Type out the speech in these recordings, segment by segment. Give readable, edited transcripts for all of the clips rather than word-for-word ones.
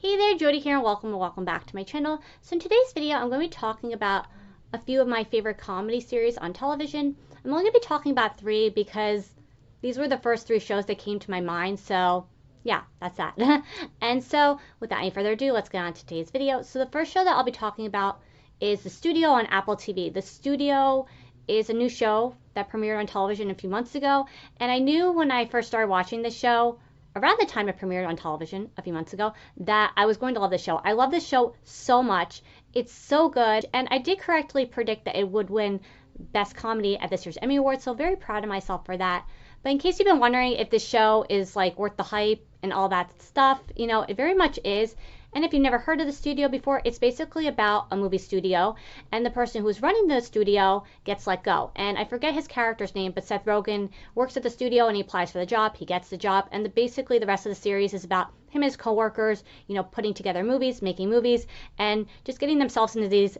Hey there, Jody here, and welcome back to my channel. So in today's video, I'm going to be talking about a few of my favorite comedy series on television. I'm only going to be talking about 3 because these were the first 3 shows that came to my mind, so yeah, that's that. And so without any further ado, let's get on to today's video. So the first show that I'll be talking about is The Studio on Apple TV. The Studio is a new show that premiered on television a few months ago, and I knew when I first started watching this show, around the time it premiered on television a few months ago, that I was going to love this show. I love this show so much. It's so good, and I did correctly predict that it would win Best Comedy at this year's Emmy Awards, so very proud of myself for that. But in case you've been wondering if this show is like worth the hype and all that stuff, you know, it very much is. And if you've never heard of the studio before, it's basically about a movie studio, and the person who's running the studio gets let go. And I forget his character's name, but Seth Rogen works at the studio and he applies for the job. He gets the job, and basically the rest of the series is about him and his coworkers, you know, putting together movies, making movies, and just getting themselves into these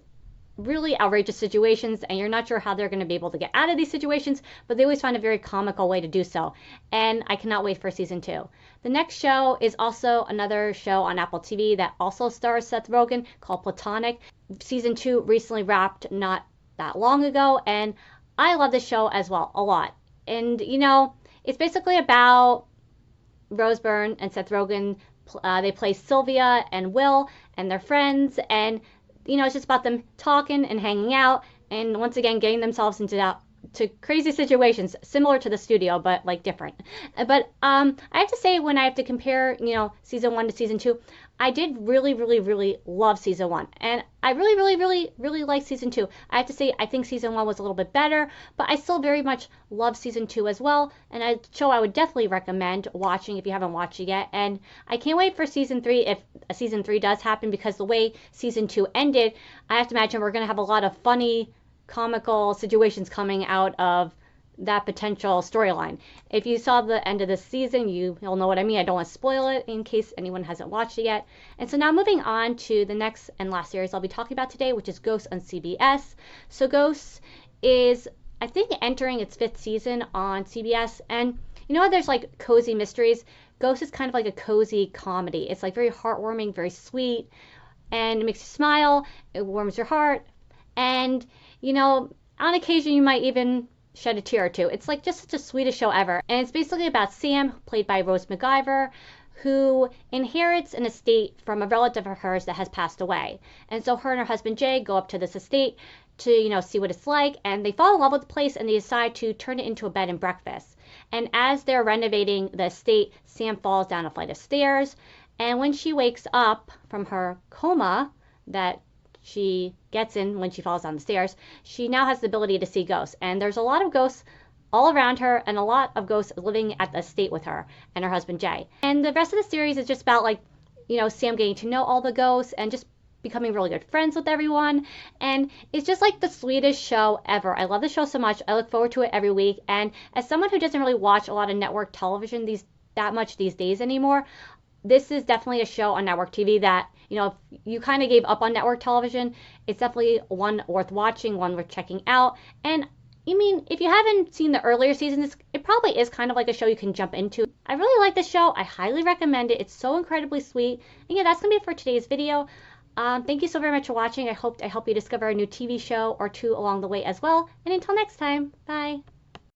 really outrageous situations, and you're not sure how they're going to be able to get out of these situations, but they always find a very comical way to do so. And I cannot wait for season 2. The next show is also another show on Apple TV that also stars Seth Rogen, called Platonic. Season 2 recently wrapped not that long ago, and I love this show as well a lot. And you know, it's basically about Rose Byrne and Seth Rogen. They play Sylvia and Will, and they're friends, and you know, it's just about them talking and hanging out, and once again getting themselves into crazy situations similar to the studio, but like different. But I have to say, when I have to compare, you know, season 1 to season 2, I did really love season 1, and I really like season 2. I have to say, I think season 1 was a little bit better, but I still very much love season 2 as well, and a show I would definitely recommend watching if you haven't watched it yet. And I can't wait for season 3, if a season 3 does happen, because the way season 2 ended, I have to imagine we're going to have a lot of funny, comical situations coming out of that potential storyline. If you saw the end of this season, you'll know what I mean. I don't want to spoil it in case anyone hasn't watched it yet. And so now moving on to the next and last series I'll be talking about today, which is Ghosts on CBS. So Ghosts is, I think, entering its 5th season on CBS. And you know, there's like cozy mysteries. Ghosts is kind of like a cozy comedy. It's like very heartwarming, very sweet, and it makes you smile. It warms your heart. And you know, on occasion you might even shed a tear or two. It's like just such the sweetest show ever. And it's basically about Sam, played by Rose McIver, who inherits an estate from a relative of hers that has passed away. And so her and her husband Jay go up to this estate to, you know, see what it's like, and they fall in love with the place, and they decide to turn it into a bed and breakfast. And as they're renovating the estate, Sam falls down a flight of stairs, and when she wakes up from her coma that she gets in when she falls down the stairs, she now has the ability to see ghosts. And there's a lot of ghosts all around her, and a lot of ghosts living at the estate with her and her husband Jay. And the rest of the series is just about, like, you know, Sam getting to know all the ghosts and just becoming really good friends with everyone. And it's just like the sweetest show ever. I love the show so much. I look forward to it every week. And as someone who doesn't really watch a lot of network television that much these days anymore, this is definitely a show on network TV that, you know, if you kind of gave up on network television, it's definitely one worth watching, one worth checking out. And I mean, if you haven't seen the earlier seasons, it probably is kind of like a show you can jump into. I really like this show. I highly recommend it. It's so incredibly sweet. And yeah, that's going to be it for today's video. Thank you so very much for watching. I hope you discover a new TV show or 2 along the way as well. And until next time, bye.